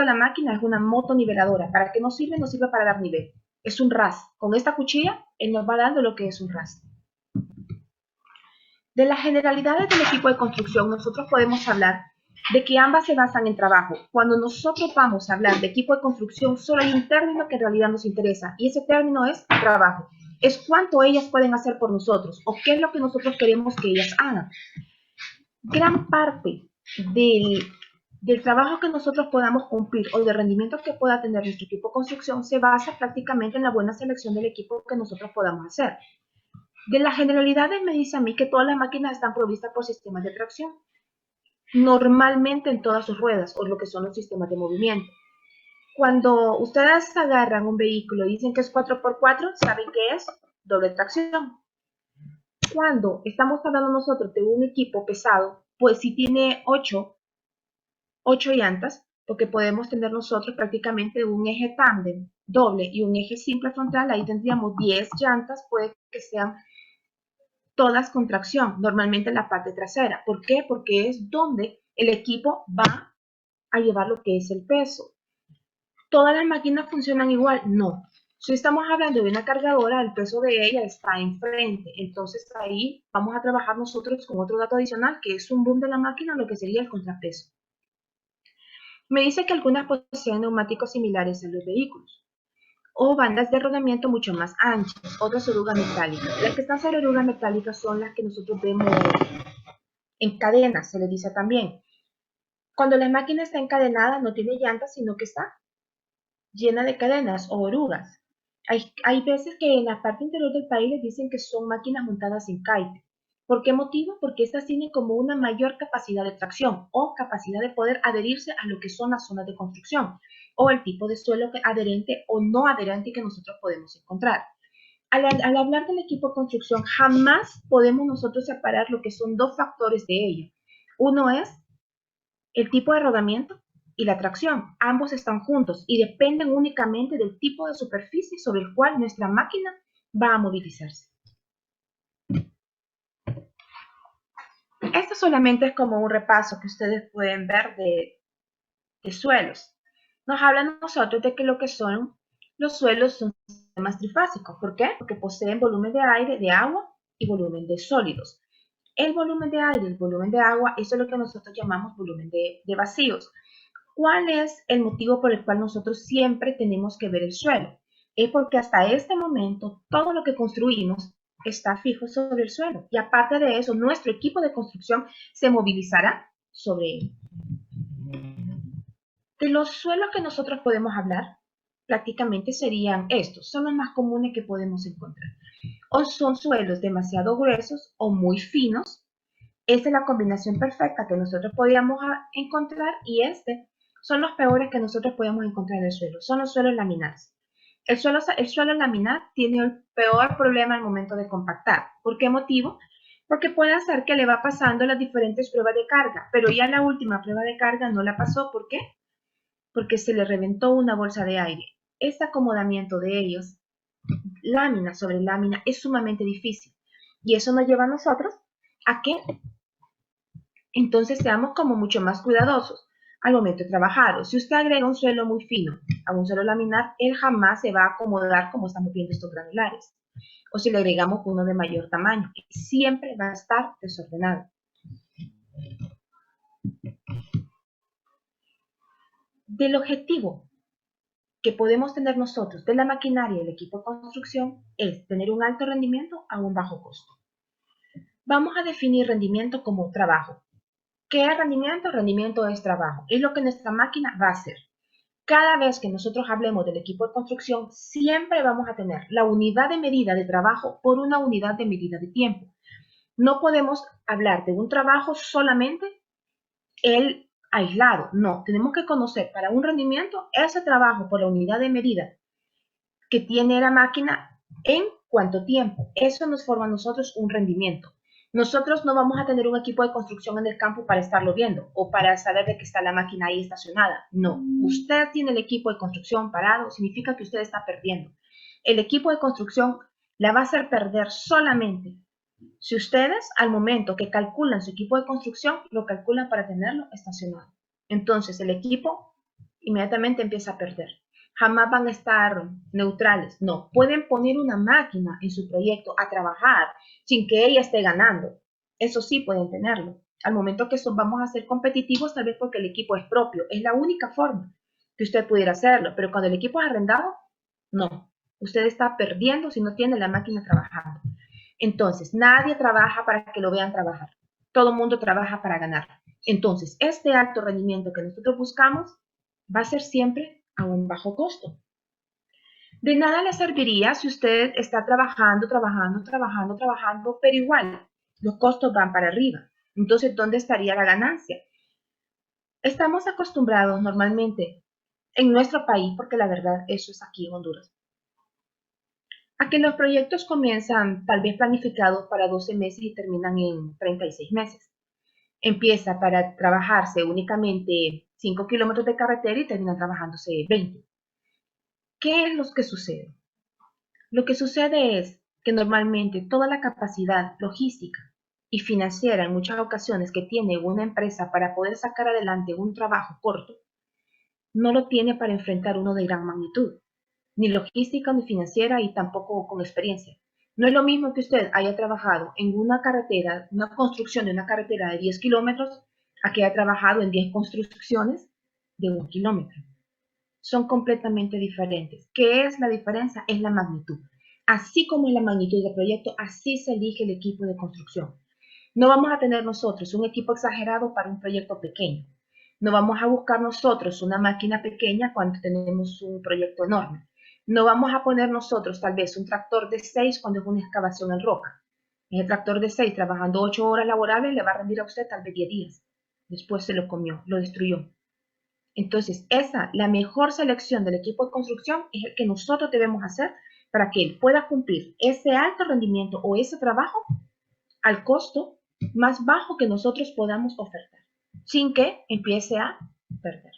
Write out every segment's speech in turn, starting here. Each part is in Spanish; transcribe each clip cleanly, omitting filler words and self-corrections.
la máquina es una motoniveladora. ¿Para qué nos sirve? Nos sirve para dar nivel. Es un ras. Con esta cuchilla, él nos va dando lo que es un ras. De las generalidades del equipo de construcción, nosotros podemos hablar de que ambas se basan en trabajo. Cuando nosotros vamos a hablar de equipo de construcción, solo hay un término que en realidad nos interesa, y ese término es trabajo. Es cuánto ellas pueden hacer por nosotros, o qué es lo que nosotros queremos que ellas hagan. Gran parte del trabajo que nosotros podamos cumplir o del rendimiento que pueda tener nuestro equipo de construcción se basa prácticamente en la buena selección del equipo que nosotros podamos hacer. De las generalidades me dice a mí que todas las máquinas están provistas por sistemas de tracción, normalmente en todas sus ruedas, o lo que son los sistemas de movimiento. Cuando ustedes agarran un vehículo y dicen que es 4x4, saben que es doble tracción. Cuando estamos hablando nosotros de un equipo pesado, pues si tiene 8 llantas, porque podemos tener nosotros prácticamente un eje tándem doble y un eje simple frontal, ahí tendríamos 10 llantas, puede que sean todas con tracción, normalmente en la parte trasera. ¿Por qué? Porque es donde el equipo va a llevar lo que es el peso. ¿Todas las máquinas funcionan igual? No. Si estamos hablando de una cargadora, el peso de ella está enfrente. Entonces ahí vamos a trabajar nosotros con otro dato adicional, que es un boom de la máquina, lo que sería el contrapeso. Me dice que algunas poseen neumáticos similares a los vehículos o bandas de rodamiento mucho más anchas, otras orugas metálicas. Las que están sobre orugas metálicas son las que nosotros vemos en cadenas, se le dice también. Cuando la máquina está encadenada no tiene llantas, sino que está llena de cadenas o orugas. Hay veces que en la parte interior del país les dicen que son máquinas montadas en kite. ¿Por qué motivo? Porque estas tienen como una mayor capacidad de tracción o capacidad de poder adherirse a lo que son las zonas de construcción o el tipo de suelo adherente o no adherente que nosotros podemos encontrar. Al hablar del equipo de construcción, jamás podemos nosotros separar lo que son dos factores de ello. Uno es el tipo de rodamiento y la tracción. Ambos están juntos y dependen únicamente del tipo de superficie sobre el cual nuestra máquina va a movilizarse. Esto solamente es como un repaso que ustedes pueden ver de suelos. Nos hablan nosotros de que lo que son los suelos son sistemas trifásicos. ¿Por qué? Porque poseen volumen de aire, de agua y volumen de sólidos. El volumen de aire y el volumen de agua, eso es lo que nosotros llamamos volumen de vacíos. ¿Cuál es el motivo por el cual nosotros siempre tenemos que ver el suelo? Es porque hasta este momento todo lo que construimos está fijo sobre el suelo y aparte de eso nuestro equipo de construcción se movilizará sobre él. De los suelos que nosotros podemos hablar prácticamente serían estos, son los más comunes que podemos encontrar. O son suelos demasiado gruesos o muy finos. Esta es la combinación perfecta que nosotros podíamos encontrar y son los peores que nosotros podemos encontrar en el suelo, son los suelos laminares. El suelo laminar tiene el peor problema al momento de compactar. ¿Por qué motivo? Porque puede ser que le va pasando las diferentes pruebas de carga, pero ya la última prueba de carga no la pasó. ¿Por qué? Porque se le reventó una bolsa de aire. Este acomodamiento de ellos, lámina sobre lámina, es sumamente difícil. Y eso nos lleva a nosotros a que entonces seamos como mucho más cuidadosos al momento de trabajar. Si usted agrega un suelo muy fino a un suelo laminar, él jamás se va a acomodar como estamos viendo estos granulares. O si le agregamos uno de mayor tamaño, siempre va a estar desordenado. Del objetivo que podemos tener nosotros de la maquinaria y el equipo de construcción es tener un alto rendimiento a un bajo costo. Vamos a definir rendimiento como trabajo. ¿Qué es rendimiento? Rendimiento es trabajo. Es lo que nuestra máquina va a hacer. Cada vez que nosotros hablemos del equipo de construcción, siempre vamos a tener la unidad de medida de trabajo por una unidad de medida de tiempo. No podemos hablar de un trabajo solamente el aislado. No, tenemos que conocer para un rendimiento ese trabajo por la unidad de medida que tiene la máquina en cuánto tiempo. Eso nos forma a nosotros un rendimiento. Nosotros no vamos a tener un equipo de construcción en el campo para estarlo viendo o para saber de que está la máquina ahí estacionada. No, usted tiene el equipo de construcción parado, significa que usted está perdiendo. El equipo de construcción la va a hacer perder solamente si ustedes al momento que calculan su equipo de construcción, lo calculan para tenerlo estacionado. Entonces el equipo inmediatamente empieza a perder. Jamás van a estar neutrales. No, pueden poner una máquina en su proyecto a trabajar sin que ella esté ganando. Eso sí pueden tenerlo. Al momento que vamos a ser competitivos, tal vez porque el equipo es propio. Es la única forma que usted pudiera hacerlo. Pero cuando el equipo es arrendado, no. Usted está perdiendo si no tiene la máquina trabajando. Entonces, nadie trabaja para que lo vean trabajar. Todo el mundo trabaja para ganar. Entonces, este alto rendimiento que nosotros buscamos va a ser siempre a un bajo costo. De nada le serviría si usted está trabajando, pero igual los costos van para arriba. Entonces, ¿dónde estaría la ganancia? Estamos acostumbrados normalmente en nuestro país, porque la verdad eso es aquí en Honduras, a que los proyectos comienzan tal vez planificados para 12 meses y terminan en 36 meses. Empieza para trabajarse únicamente 5 kilómetros de carretera y termina trabajándose 20. ¿Qué es lo que sucede? Lo que sucede es que normalmente toda la capacidad logística y financiera en muchas ocasiones que tiene una empresa para poder sacar adelante un trabajo corto, no lo tiene para enfrentar uno de gran magnitud, ni logística ni financiera y tampoco con experiencia. No es lo mismo que usted haya trabajado en una carretera, una construcción de una carretera de 10 kilómetros, a que haya trabajado en 10 construcciones de 1 kilómetro. Son completamente diferentes. ¿Qué es la diferencia? Es la magnitud. Así como es la magnitud del proyecto, así se elige el equipo de construcción. No vamos a tener nosotros un equipo exagerado para un proyecto pequeño. No vamos a buscar nosotros una máquina pequeña cuando tenemos un proyecto enorme. No vamos a poner nosotros tal vez un tractor de 6 cuando es una excavación en roca. El tractor de 6 trabajando 8 horas laborables le va a rendir a usted tal vez 10 días. Después se lo comió, lo destruyó. Entonces, la mejor selección del equipo de construcción es el que nosotros debemos hacer para que él pueda cumplir ese alto rendimiento o ese trabajo al costo más bajo que nosotros podamos ofertar, sin que empiece a perder.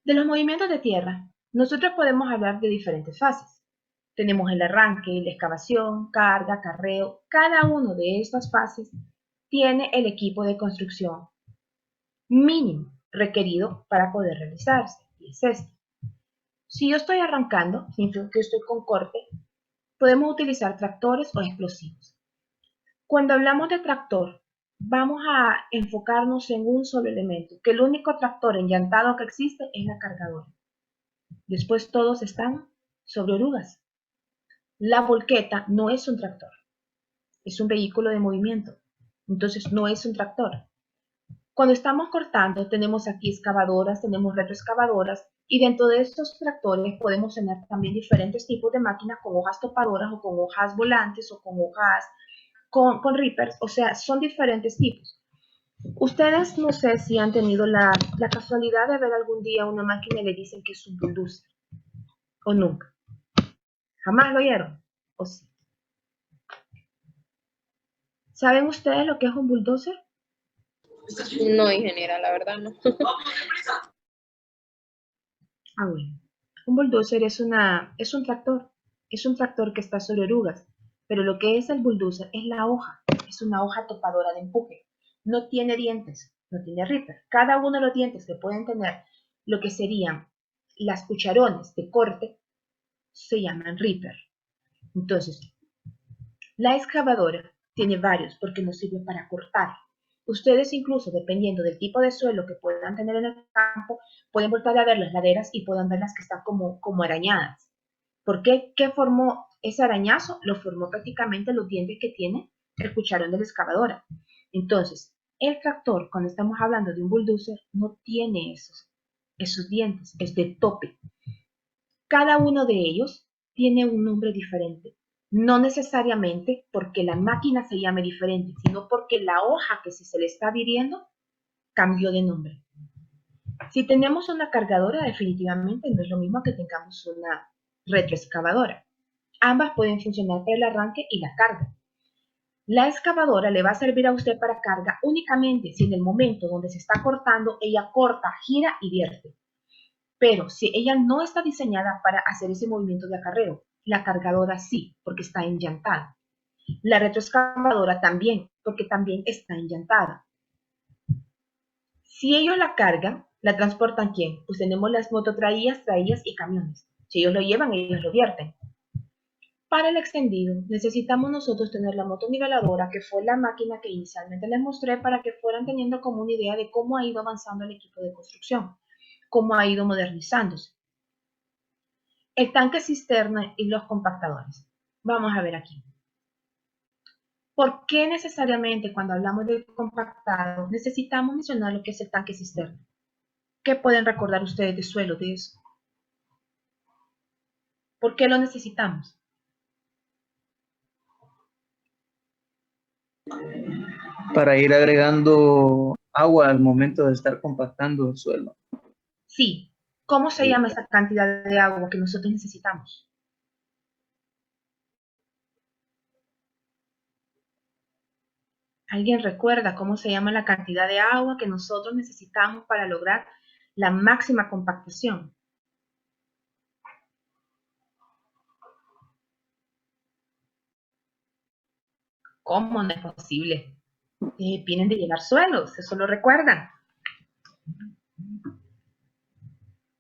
De los movimientos de tierra, nosotros podemos hablar de diferentes fases. Tenemos el arranque, la excavación, carga, carreo. Cada una de estas fases tiene el equipo de construcción mínimo requerido para poder realizarse, y es este. Si yo estoy arrancando, significa que estoy con corte, podemos utilizar tractores o explosivos. Cuando hablamos de tractor, vamos a enfocarnos en un solo elemento, que el único tractor enllantado que existe es la cargadora. Después todos están sobre orugas. La volqueta no es un tractor, es un vehículo de movimiento, entonces no es un tractor. Cuando estamos cortando, tenemos aquí excavadoras, tenemos retroexcavadoras, y dentro de estos tractores podemos tener también diferentes tipos de máquinas con hojas topadoras o con hojas volantes o con hojas con reapers, o sea, son diferentes tipos. Ustedes no sé si han tenido la casualidad de ver algún día una máquina y le dicen que es un bulldozer, o nunca. ¿Jamás lo oyeron? ¿O sí? ¿Saben ustedes lo que es un bulldozer? No, ingeniera, la verdad no. Ah, bueno. Un bulldozer es un tractor que está sobre orugas, pero lo que es el bulldozer es la hoja, es una hoja topadora de empuje. No tiene dientes, no tiene ripper. Cada uno de los dientes que pueden tener lo que serían las cucharones de corte se llaman ripper. Entonces, la excavadora tiene varios porque nos sirve para cortar. Ustedes incluso, dependiendo del tipo de suelo que puedan tener en el campo, pueden voltar a ver las laderas y puedan ver las que están como arañadas. ¿Por qué? ¿Qué formó ese arañazo? Lo formó prácticamente los dientes que tiene el cucharón de la excavadora. Entonces, el tractor, cuando estamos hablando de un bulldozer, no tiene esos dientes, es de tope. Cada uno de ellos tiene un nombre diferente. No necesariamente porque la máquina se llame diferente, sino porque la hoja que se le está adhiriendo cambió de nombre. Si tenemos una cargadora, definitivamente no es lo mismo que tengamos una retroexcavadora. Ambas pueden funcionar para el arranque y la carga. La excavadora le va a servir a usted para carga únicamente si en el momento donde se está cortando, ella corta, gira y vierte. Pero si ella no está diseñada para hacer ese movimiento de acarreo, la cargadora sí, porque está enllantada. La retroexcavadora también, porque también está enllantada. Si ellos la cargan, ¿La transportan quién? Pues tenemos las mototraías, traías y camiones. Si ellos lo llevan, ellos lo vierten. Para el extendido, necesitamos nosotros tener la motoniveladora, que fue la máquina que inicialmente les mostré para que fueran teniendo como una idea de cómo ha ido avanzando el equipo de construcción, cómo ha ido modernizándose. El tanque cisterna y los compactadores. Vamos a ver aquí. ¿Por qué necesariamente cuando hablamos de compactado necesitamos mencionar lo que es el tanque cisterna? ¿Qué pueden recordar ustedes de suelo de eso? ¿Por qué lo necesitamos? Para ir agregando agua al momento de estar compactando el suelo. Sí. ¿Cómo se llama esa cantidad de agua que nosotros necesitamos? ¿Alguien recuerda cómo se llama la cantidad de agua que nosotros necesitamos para lograr la máxima compactación? ¿Cómo no es posible? Vienen de llenar suelos, eso lo recuerdan.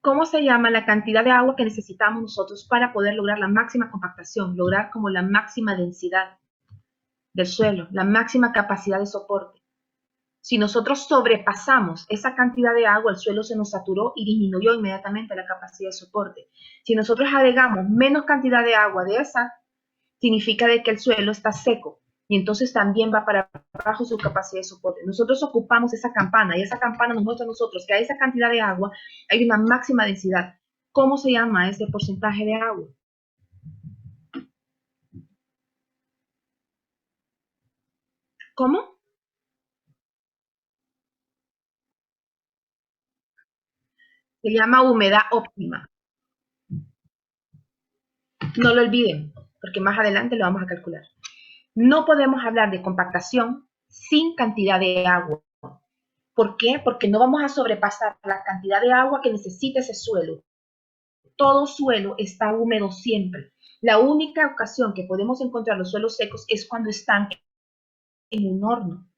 ¿Cómo se llama la cantidad de agua que necesitamos nosotros para poder lograr la máxima compactación, lograr como la máxima densidad del suelo, la máxima capacidad de soporte? Si nosotros sobrepasamos esa cantidad de agua, el suelo se nos saturó y disminuyó inmediatamente la capacidad de soporte. Si nosotros agregamos menos cantidad de agua de esa, significa de que el suelo está seco y entonces también va para abajo su capacidad de soporte. Nosotros ocupamos esa campana y esa campana nos muestra a nosotros que a esa cantidad de agua hay una máxima densidad. ¿Cómo se llama ese porcentaje de agua? ¿Cómo? Se llama humedad óptima. No lo olviden, porque más adelante lo vamos a calcular. No podemos hablar de compactación sin cantidad de agua. ¿Por qué? Porque no vamos a sobrepasar la cantidad de agua que necesita ese suelo. Todo suelo está húmedo siempre. La única ocasión que podemos encontrar los suelos secos es cuando están en un horno.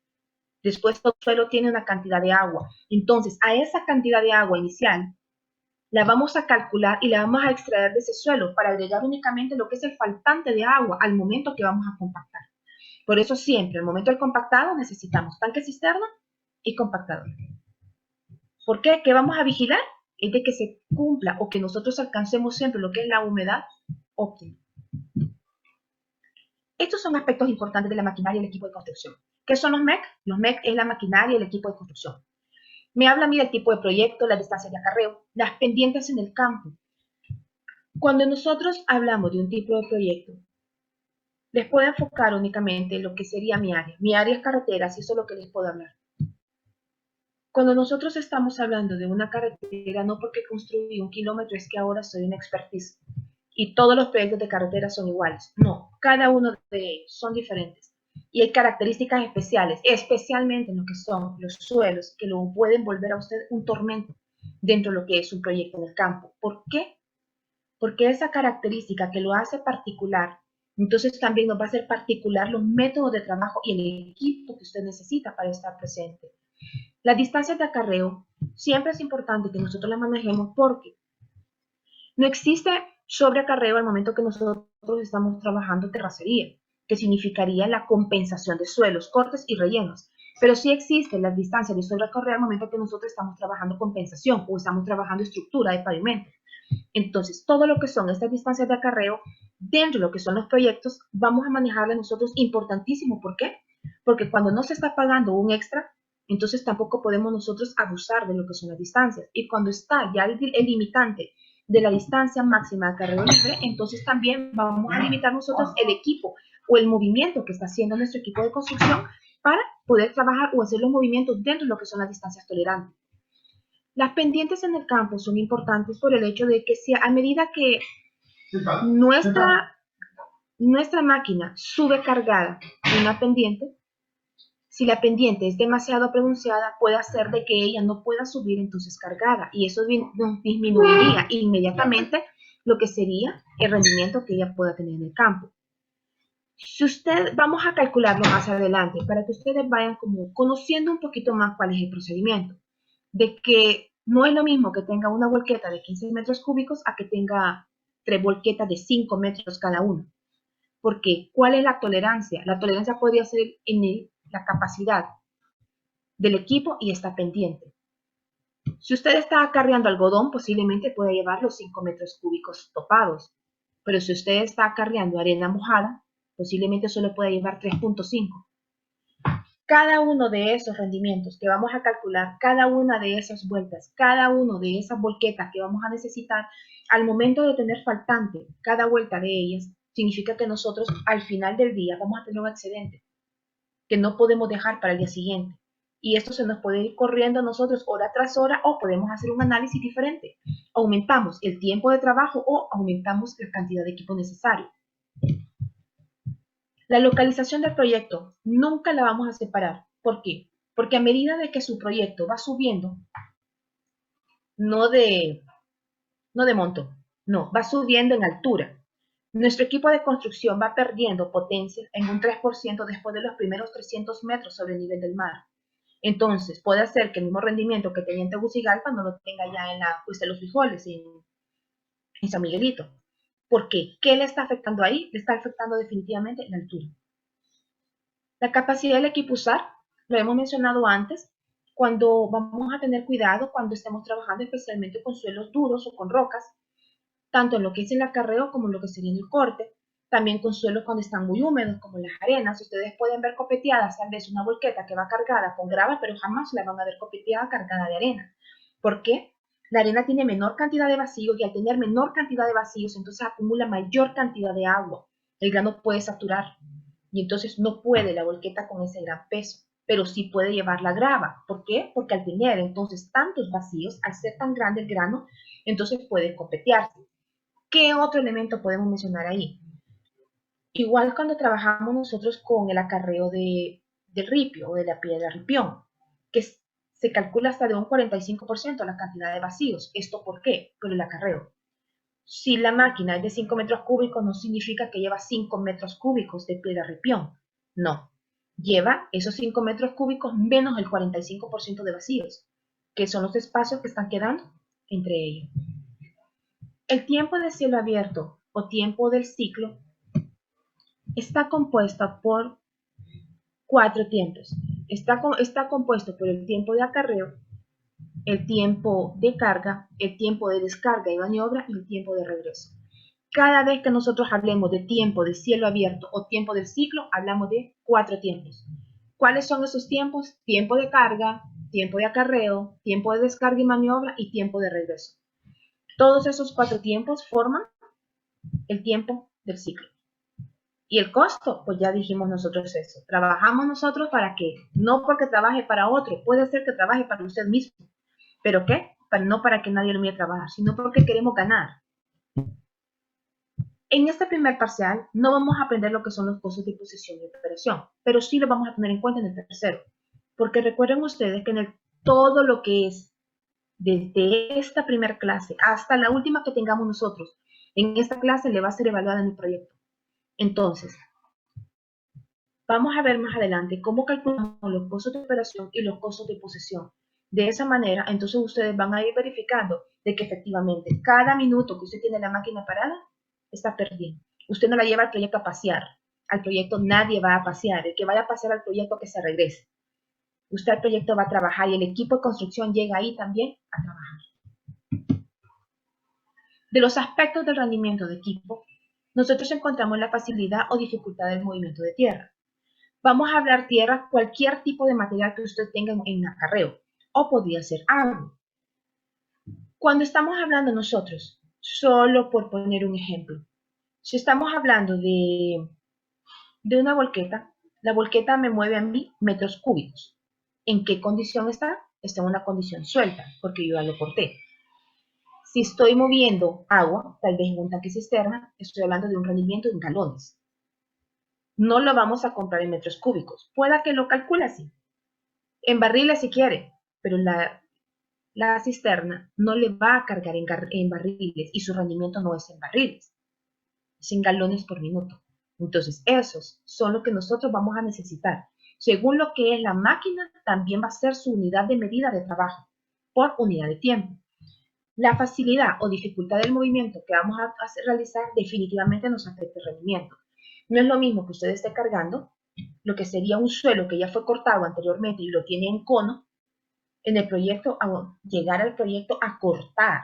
Después todo suelo tiene una cantidad de agua. Entonces, a esa cantidad de agua inicial la vamos a calcular y la vamos a extraer de ese suelo para agregar únicamente lo que es el faltante de agua al momento que vamos a compactar. Por eso siempre, al momento del compactado, necesitamos tanque cisterna y compactador. ¿Por qué? ¿Qué vamos a vigilar? Es de que se cumpla o que nosotros alcancemos siempre lo que es la humedad óptima. Estos son aspectos importantes de la maquinaria y el equipo de construcción. ¿Qué son los MEC? Los MEC es la maquinaria y el equipo de construcción. Me habla a mí del tipo de proyecto, las distancias de acarreo, las pendientes en el campo. Cuando nosotros hablamos de un tipo de proyecto, les puedo enfocar únicamente en lo que sería mi área. Mi área es carreteras y eso es lo que les puedo hablar. Cuando nosotros estamos hablando de una carretera, no porque construí 1 kilómetro es que ahora soy una expertise y todos los proyectos de carretera son iguales. No, cada uno de ellos son diferentes y hay características especiales, especialmente en lo que son los suelos, que lo pueden volver a usted un tormento dentro de lo que es un proyecto en el campo. ¿Por qué? Porque esa característica que lo hace particular, entonces también nos va a hacer particular los métodos de trabajo y el equipo que usted necesita para estar presente. Las distancias de acarreo siempre es importante que nosotros las manejemos porque no existe sobreacarreo al momento que nosotros estamos trabajando terracería, que significaría la compensación de suelos, cortes y rellenos. Pero sí existen las distancias de sobreacarreo al momento que nosotros estamos trabajando compensación o estamos trabajando estructura de pavimento. Entonces, todo lo que son estas distancias de acarreo, dentro de lo que son los proyectos, vamos a manejarlas nosotros importantísimo. ¿Por qué? Porque cuando no se está pagando un extra, entonces tampoco podemos nosotros abusar de lo que son las distancias. Y cuando está ya el limitante de la distancia máxima de acarreo libre, entonces también vamos a limitar nosotros el equipo o el movimiento que está haciendo nuestro equipo de construcción para poder trabajar o hacer los movimientos dentro de lo que son las distancias tolerantes. Las pendientes en el campo son importantes por el hecho de que si a medida que nuestra máquina sube cargada en una pendiente, si la pendiente es demasiado pronunciada, puede hacer de que ella no pueda subir entonces cargada y eso disminuiría inmediatamente lo que sería el rendimiento que ella pueda tener en el campo. Vamos a calcularlo más adelante para que ustedes vayan como conociendo un poquito más cuál es el procedimiento. De que No es lo mismo que tenga una volqueta de 15 metros cúbicos a que tenga 3 volquetas de 5 metros cada una. Porque, ¿cuál es la tolerancia? La tolerancia podría ser en la capacidad del equipo y está pendiente. Si usted está acarreando algodón, posiblemente pueda llevar los 5 metros cúbicos topados. Pero si usted está acarreando arena mojada, posiblemente solo pueda llevar 3.5. Cada uno de esos rendimientos que vamos a calcular, cada una de esas vueltas, cada uno de esas volquetas que vamos a necesitar, al momento de tener faltante cada vuelta de ellas, significa que nosotros al final del día vamos a tener un excedente que no podemos dejar para el día siguiente. Y esto se nos puede ir corriendo a nosotros hora tras hora o podemos hacer un análisis diferente. Aumentamos el tiempo de trabajo o aumentamos la cantidad de equipo necesario. La localización del proyecto nunca la vamos a separar. ¿Por qué? Porque a medida de que su proyecto va subiendo, no de monto, no, va subiendo en altura. Nuestro equipo de construcción va perdiendo potencia en un 3% después de los primeros 300 metros sobre el nivel del mar. Entonces, puede ser que el mismo rendimiento que tenía en Tegucigalpa no lo tenga ya en la Cuesta de los Frijoles, en San Miguelito. ¿Por qué? ¿Qué le está afectando ahí? Le está afectando definitivamente la altura. La capacidad del equipo usar, lo hemos mencionado antes, cuando vamos a tener cuidado cuando estemos trabajando especialmente con suelos duros o con rocas, tanto en lo que es el acarreo como en lo que sería en el corte, también con suelos cuando están muy húmedos como las arenas. Ustedes pueden ver copeteadas tal vez una volqueta que va cargada con grava, pero jamás la van a ver copeteada cargada de arena. ¿Por qué? La arena tiene menor cantidad de vacíos y al tener menor cantidad de vacíos, entonces acumula mayor cantidad de agua. El grano puede saturar y entonces no puede la volqueta con ese gran peso, pero sí puede llevar la grava. ¿Por qué? Porque al tener entonces tantos vacíos, al ser tan grande el grano, entonces puede copetearse. ¿Qué otro elemento podemos mencionar ahí? Igual cuando trabajamos nosotros con el acarreo del ripio o de la piedra ripión, que se calcula hasta de un 45% la cantidad de vacíos. ¿Esto por qué? Por el acarreo. Si la máquina es de 5 metros cúbicos, no significa que lleva 5 metros cúbicos de piedra ripión. No. Lleva esos 5 metros cúbicos menos el 45% de vacíos, que son los espacios que están quedando entre ellos. El tiempo de cielo abierto o tiempo del ciclo está compuesta por 4 tiempos. Está compuesto por el tiempo de acarreo, el tiempo de carga, el tiempo de descarga y maniobra y el tiempo de regreso. Cada vez que nosotros hablemos de tiempo de cielo abierto o tiempo del ciclo, hablamos de 4 tiempos. ¿Cuáles son esos tiempos? Tiempo de carga, tiempo de acarreo, tiempo de descarga y maniobra y tiempo de regreso. Todos esos 4 tiempos forman el tiempo del ciclo. Y el costo, pues ya dijimos nosotros eso. Trabajamos nosotros para qué, no porque trabaje para otro, puede ser que trabaje para usted mismo. ¿Pero qué? No para que nadie lo mire trabajar, sino porque queremos ganar. En este primer parcial no vamos a aprender lo que son los costos de posesión y operación, pero sí lo vamos a tener en cuenta en el tercero. Porque recuerden ustedes que en todo lo que es desde esta primera clase hasta la última que tengamos nosotros, en esta clase le va a ser evaluada en el proyecto. Entonces, vamos a ver más adelante cómo calculamos los costos de operación y los costos de posesión. De esa manera, entonces ustedes van a ir verificando de que efectivamente cada minuto que usted tiene la máquina parada está perdiendo. Usted no la lleva al proyecto a pasear. Al proyecto nadie va a pasear. El que vaya a pasear al proyecto que se regrese. Usted al proyecto va a trabajar y el equipo de construcción llega ahí también a trabajar. De los aspectos del rendimiento de equipo, nosotros encontramos la facilidad o dificultad del movimiento de tierra. Vamos a hablar tierra, cualquier tipo de material que usted tenga en acarreo, o podría ser agua. Cuando estamos hablando nosotros, solo por poner un ejemplo, si estamos hablando de una volqueta, la volqueta me mueve a mí metros cúbicos. ¿En qué condición está? Está en una condición suelta, porque yo ya lo corté. Si estoy moviendo agua, tal vez en un tanque cisterna, estoy hablando de un rendimiento en galones. No lo vamos a comprar en metros cúbicos. Pueda que lo calcule así. En barriles si quiere, pero la cisterna no le va a cargar en barriles y su rendimiento no es en barriles, es en galones por minuto. Entonces, esos son lo que nosotros vamos a necesitar. Según lo que es la máquina, también va a ser su unidad de medida de trabajo. por unidad de tiempo. La facilidad o dificultad del movimiento que vamos a realizar definitivamente nos afecta el rendimiento. No es lo mismo que usted esté cargando lo que sería un suelo que ya fue cortado anteriormente y lo tiene en cono, en el proyecto, a llegar al proyecto a cortar.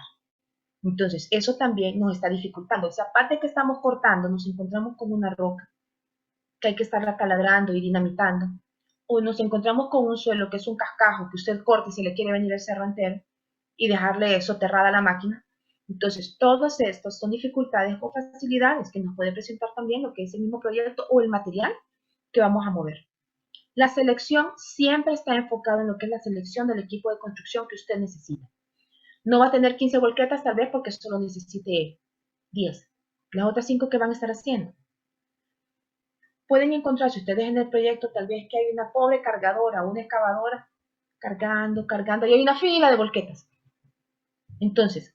Entonces, eso también nos está dificultando. Esa parte que estamos cortando, nos encontramos con una roca que hay que estarla taladrando y dinamitando. O nos encontramos con un suelo que es un cascajo que usted corta y se le quiere venir el cerro entero y dejarle soterrada la máquina. Entonces, todos estos son dificultades o facilidades que nos puede presentar también lo que es el mismo proyecto o el material que vamos a mover. La selección siempre está enfocada en lo que es la selección del equipo de construcción que usted necesita. No va a tener 15 volquetas tal vez porque solo necesite 10. Las otras 5 que van a estar haciendo. Pueden encontrarse ustedes en el proyecto tal vez que hay una pobre cargadora, una excavadora, cargando, y hay una fila de volquetas. Entonces,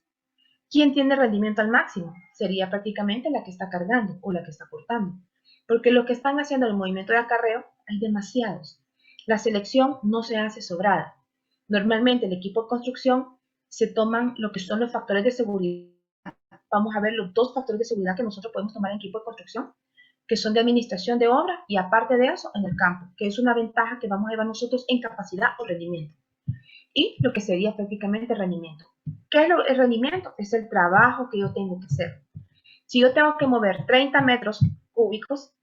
¿quién tiene rendimiento al máximo? Sería prácticamente la que está cargando o la que está cortando. Porque los que están haciendo el movimiento de acarreo, hay demasiados. La selección no se hace sobrada. Normalmente el equipo de construcción se toman lo que son los factores de seguridad. Vamos a ver los 2 factores de seguridad que nosotros podemos tomar en equipo de construcción, que son de administración de obra y aparte de eso en el campo, que es una ventaja que vamos a llevar nosotros en capacidad o rendimiento. Y lo que sería prácticamente rendimiento. ¿Qué es el rendimiento? Es el trabajo que yo tengo que hacer. Si yo tengo que mover 30 metros cúbicos,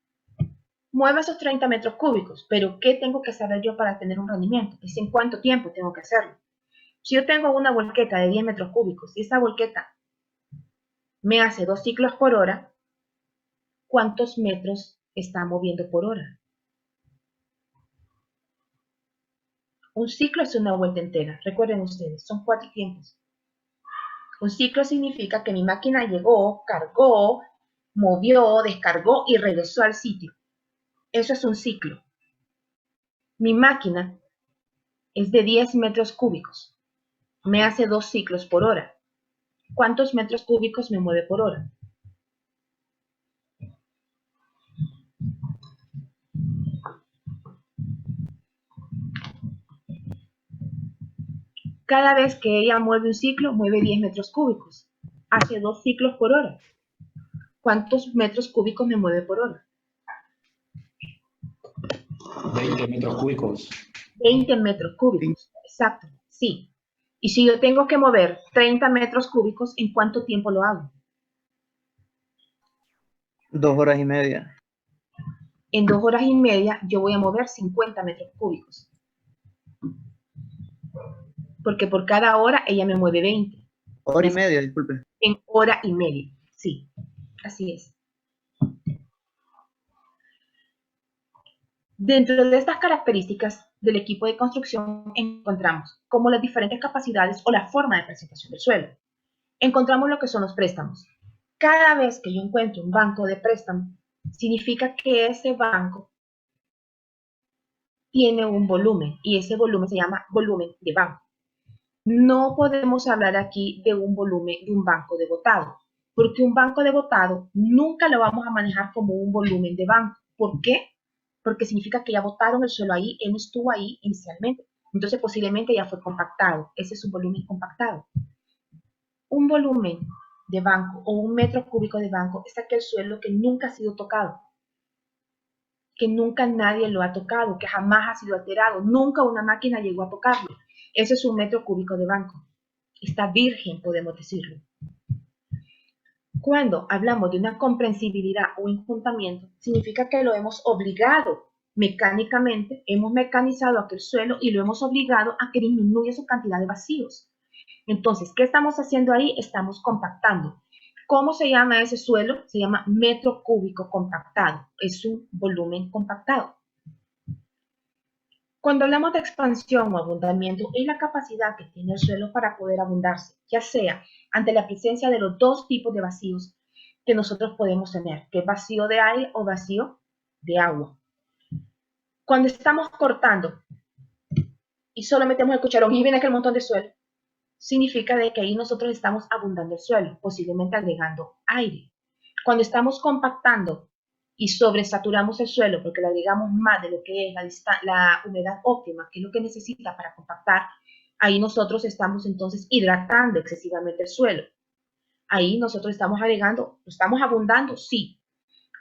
muevo esos 30 metros cúbicos, pero ¿qué tengo que saber yo para tener un rendimiento? Es en cuánto tiempo tengo que hacerlo. Si yo tengo una volqueta de 10 metros cúbicos y esa volqueta me hace 2 ciclos por hora, ¿cuántos metros está moviendo por hora? Un ciclo es una vuelta entera. Recuerden ustedes, son 4 tiempos. Un ciclo significa que mi máquina llegó, cargó, movió, descargó y regresó al sitio. Eso es un ciclo. Mi máquina es de 10 metros cúbicos. Me hace 2 ciclos por hora. ¿Cuántos metros cúbicos me mueve por hora? Cada vez que ella mueve un ciclo, mueve 10 metros cúbicos. Hace 2 ciclos por hora. ¿Cuántos metros cúbicos me mueve por hora? 20 metros cúbicos. 20 metros cúbicos, exacto, sí. Y si yo tengo que mover 30 metros cúbicos, ¿en cuánto tiempo lo hago? 2 horas y media. En 2 horas y media yo voy a mover 50 metros cúbicos. Porque por cada hora ella me mueve 20. Hora y media, disculpe. En hora y media, sí, así es. Dentro de estas características del equipo de construcción encontramos como las diferentes capacidades o la forma de presentación del suelo. Encontramos lo que son los préstamos. Cada vez que yo encuentro un banco de préstamo, significa que ese banco tiene un volumen y ese volumen se llama volumen de banco. No podemos hablar aquí de un volumen de un banco de botado, porque un banco de botado nunca lo vamos a manejar como un volumen de banco. ¿Por qué? Porque significa que ya botaron el suelo ahí, él no estuvo ahí inicialmente. Entonces posiblemente ya fue compactado. Ese es un volumen compactado. Un volumen de banco o un metro cúbico de banco es aquel suelo que nunca ha sido tocado, que nunca nadie lo ha tocado, que jamás ha sido alterado, nunca una máquina llegó a tocarlo. Ese es un metro cúbico de banco. Está virgen, podemos decirlo. Cuando hablamos de una comprensibilidad o enjuntamiento, significa que lo hemos obligado mecánicamente, hemos mecanizado aquel suelo y lo hemos obligado a que disminuya su cantidad de vacíos. Entonces, ¿qué estamos haciendo ahí? Estamos compactando. ¿Cómo se llama ese suelo? Se llama metro cúbico compactado. Es un volumen compactado. Cuando hablamos de expansión o abundamiento, es la capacidad que tiene el suelo para poder abundarse, ya sea ante la presencia de los 2 tipos de vacíos que nosotros podemos tener, que es vacío de aire o vacío de agua. Cuando estamos cortando y solo metemos el cucharón y viene aquel montón de suelo, significa de que ahí nosotros estamos abundando el suelo, posiblemente agregando aire. Cuando estamos compactando y sobresaturamos el suelo porque le agregamos más de lo que es la humedad óptima, que es lo que necesita para compactar, Ahí nosotros estamos entonces hidratando excesivamente el suelo. Ahí nosotros estamos agregando, ¿estamos abundando? Sí.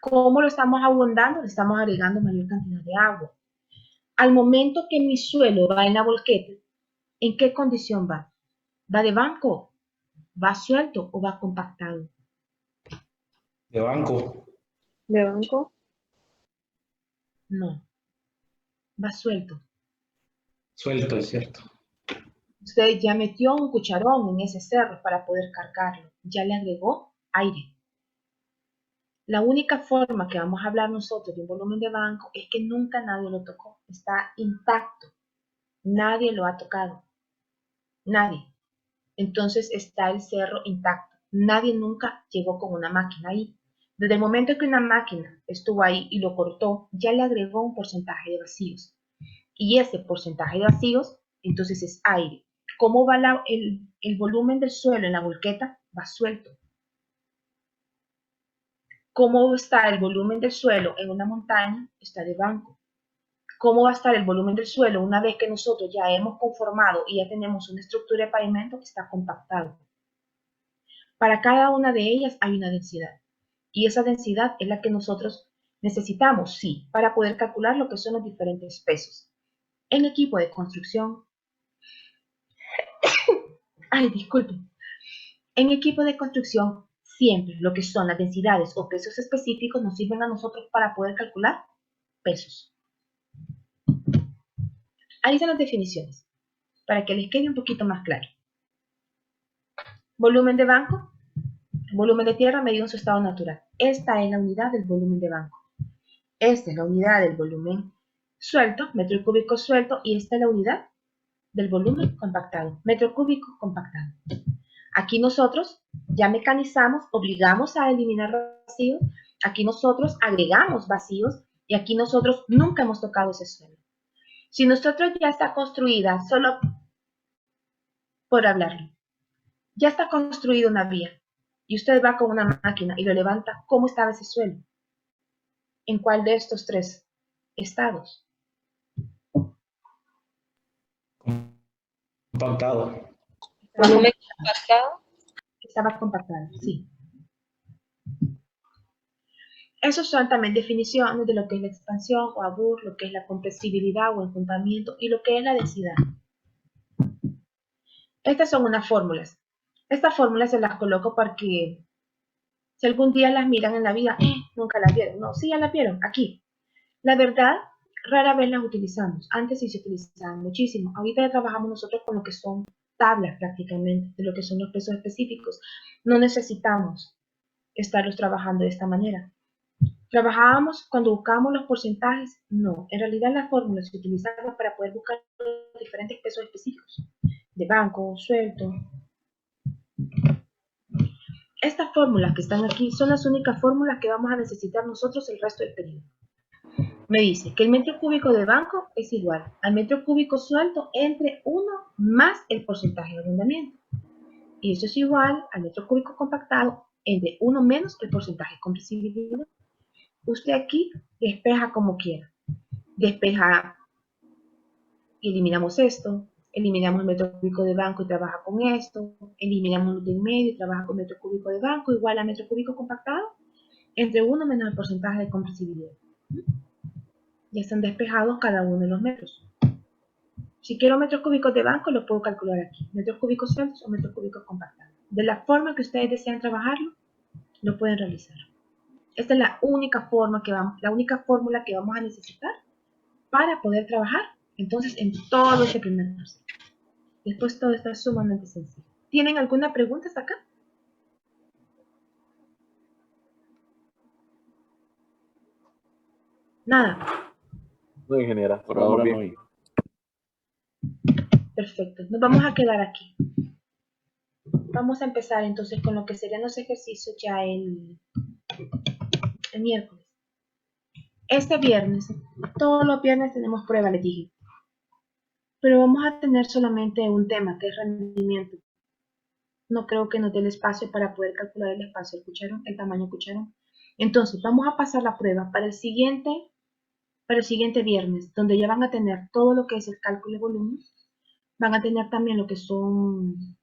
¿Cómo lo estamos abundando? Le estamos agregando mayor cantidad de agua. Al momento que mi suelo va en la volqueta, ¿en qué condición va? ¿Va de banco? ¿Va suelto o va compactado? De banco. ¿De banco? No, va suelto. Suelto, es cierto. Usted ya metió un cucharón en ese cerro para poder cargarlo. Ya le agregó aire. La única forma que vamos a hablar nosotros de un volumen de banco es que nunca nadie lo tocó. Está intacto. Nadie lo ha tocado. Nadie. Entonces está el cerro intacto. Nadie nunca llegó con una máquina ahí. Desde el momento que una máquina estuvo ahí y lo cortó, ya le agregó un porcentaje de vacíos. Y ese porcentaje de vacíos, entonces es aire. ¿Cómo va el volumen del suelo en la volqueta? Va suelto. ¿Cómo está el volumen del suelo en una montaña? Está de banco. ¿Cómo va a estar el volumen del suelo una vez que nosotros ya hemos conformado y ya tenemos una estructura de pavimento que está compactado? Para cada una de ellas hay una densidad. Y esa densidad es la que nosotros necesitamos, sí, para poder calcular lo que son los diferentes pesos. En equipo de construcción, disculpen, en equipo de construcción siempre lo que son las densidades o pesos específicos nos sirven a nosotros para poder calcular pesos. Ahí están las definiciones, para que les quede un poquito más claro. Volumen de banco, volumen de tierra medido en su estado natural. Esta es la unidad del volumen de banco. Esta es la unidad del volumen suelto, metro cúbico suelto, y esta es la unidad del volumen compactado, metro cúbico compactado. Aquí nosotros ya mecanizamos, obligamos a eliminar vacíos, aquí nosotros agregamos vacíos y aquí nosotros nunca hemos tocado ese suelo. Si nosotros ya está construida, solo por hablarlo, ya está construida una vía y usted va con una máquina y lo levanta, ¿cómo estaba ese suelo? ¿En cuál de estos tres estados? Compactado. ¿Volumen compactado? Estaba compactado, sí. Esos son también definiciones de lo que es la expansión o ABUR, lo que es la compresibilidad o enjuntamiento y lo que es la densidad. Estas son unas fórmulas. Estas fórmulas se las coloco para que si algún día las miran en la vida, nunca las vieron. No, sí, ya las vieron, aquí. La verdad, rara vez las utilizamos. Antes sí se utilizaban muchísimo. Ahorita ya trabajamos nosotros con lo que son tablas prácticamente, de lo que son los pesos específicos. No necesitamos estarlos trabajando de esta manera. ¿Trabajábamos cuando buscábamos los porcentajes? No, en realidad las fórmulas se utilizaban para poder buscar los diferentes pesos específicos, de banco, suelto. Estas fórmulas que están aquí son las únicas fórmulas que vamos a necesitar nosotros el resto del periodo. Me dice que el metro cúbico de banco es igual al metro cúbico suelto entre 1 más el porcentaje de abundamiento. Y eso es igual al metro cúbico compactado entre 1 menos el porcentaje de compresibilidad. Usted aquí despeja como quiera. Despeja y eliminamos esto, eliminamos el metro cúbico de banco y trabaja con esto, eliminamos los de en medio y trabaja con metro cúbico de banco igual a metro cúbico compactado entre 1 menos el porcentaje de compresibilidad. Ya están despejados cada uno de los metros. Si quiero metros cúbicos de banco, lo puedo calcular aquí. Metros cúbicos sueltos o metros cúbicos compactados. De la forma que ustedes desean trabajarlo, lo pueden realizar. Esta es la única forma la única fórmula que vamos a necesitar para poder trabajar entonces en todo este primer proceso. Después todo está sumamente sencillo. ¿Tienen alguna pregunta hasta acá? Nada. No, ingeniera, Por vamos ahora bien. no hay. Perfecto. Nos vamos a quedar aquí. Vamos a empezar entonces con lo que serían los ejercicios ya el miércoles. Este viernes, todos los viernes tenemos prueba, les dije. Pero vamos a tener solamente un tema, que es rendimiento. No creo que nos dé el espacio para poder calcular el espacio del cucharón, el tamaño del cucharón. Entonces, vamos a pasar la prueba para el siguiente viernes, donde ya van a tener todo lo que es el cálculo de volumen, Van a tener también lo que son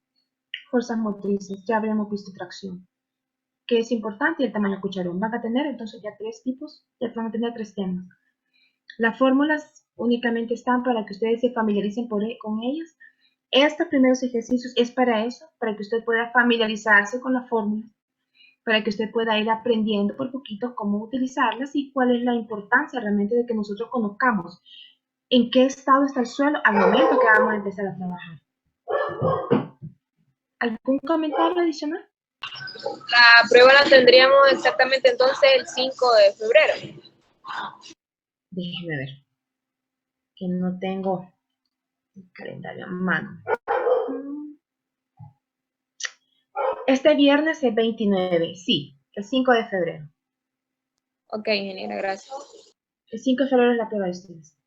fuerzas motrices, ya habremos visto tracción, que es importante, y el tamaño cucharón. Van a tener entonces ya 3 tipos, ya van a tener 3 temas. Las fórmulas únicamente están para que ustedes se familiaricen con ellas. Estos primeros ejercicios es para eso, para que usted pueda familiarizarse con las fórmulas, para que usted pueda ir aprendiendo por poquito cómo utilizarlas y cuál es la importancia realmente de que nosotros conozcamos en qué estado está el suelo al momento que vamos a empezar a trabajar. ¿Algún comentario adicional? La prueba la tendríamos exactamente entonces el 5 de febrero. Déjeme ver, que no tengo el calendario a mano. Este viernes es 29, sí, el 5 de febrero. Ok, ingeniera, gracias. El 5 de febrero es la prueba de ustedes.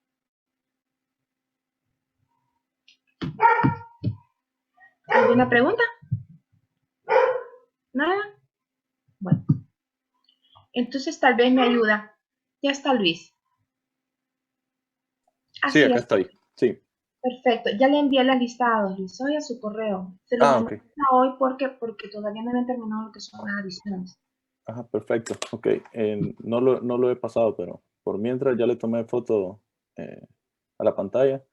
¿Alguna pregunta? ¿Nada? Bueno. Entonces tal vez me ayuda. Ya está Luis. Sí, Así acá es. estoy. Sí. Perfecto. Ya le envié las listados, Luis, hoy a su correo. Se lo Ok. mandé hoy porque todavía no habían terminado lo que son las adiciones. Ajá, perfecto. Ok. No lo he pasado, pero por mientras ya le tomé foto a la pantalla,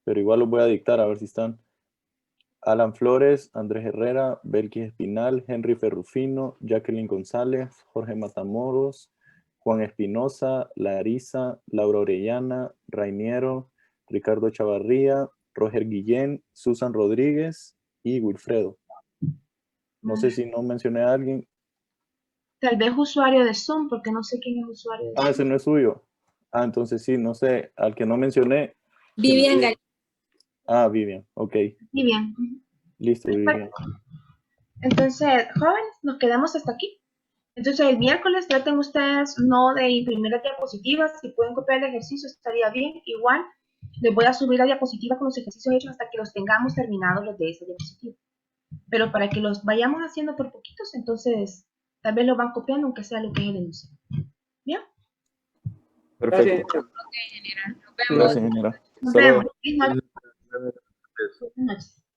pero igual los voy a dictar a ver si están. Alan Flores, Andrés Herrera, Belkis Espinal, Henry Ferrufino, Jacqueline González, Jorge Matamoros, Juan Espinosa, Larisa, Laura Orellana, Rainiero, Ricardo Chavarría, Roger Guillén, Susan Rodríguez y Wilfredo. No sé si no mencioné a alguien. Tal vez usuario de Zoom, porque no sé quién es usuario de Zoom. Ese no es suyo. Entonces sí, no sé, al que no mencioné. Vivian Gallego. Vivian, ok. Y bien. Listo, Vivian. Entonces, jóvenes, nos quedamos hasta aquí. Entonces, el miércoles traten ustedes no de imprimir las diapositivas. Si pueden copiar el ejercicio, estaría bien. Igual, les voy a subir la diapositiva con los ejercicios hechos hasta que los tengamos terminados los de esa diapositiva. Pero para que los vayamos haciendo por poquitos, entonces, tal vez lo van copiando, aunque sea lo que es el enunciado. ¿Bien? Perfecto. Ok, ingeniera. Nos vemos. Gracias, ingeniera. Nos Hasta luego. vemos. Buenas noches. Buenas noches.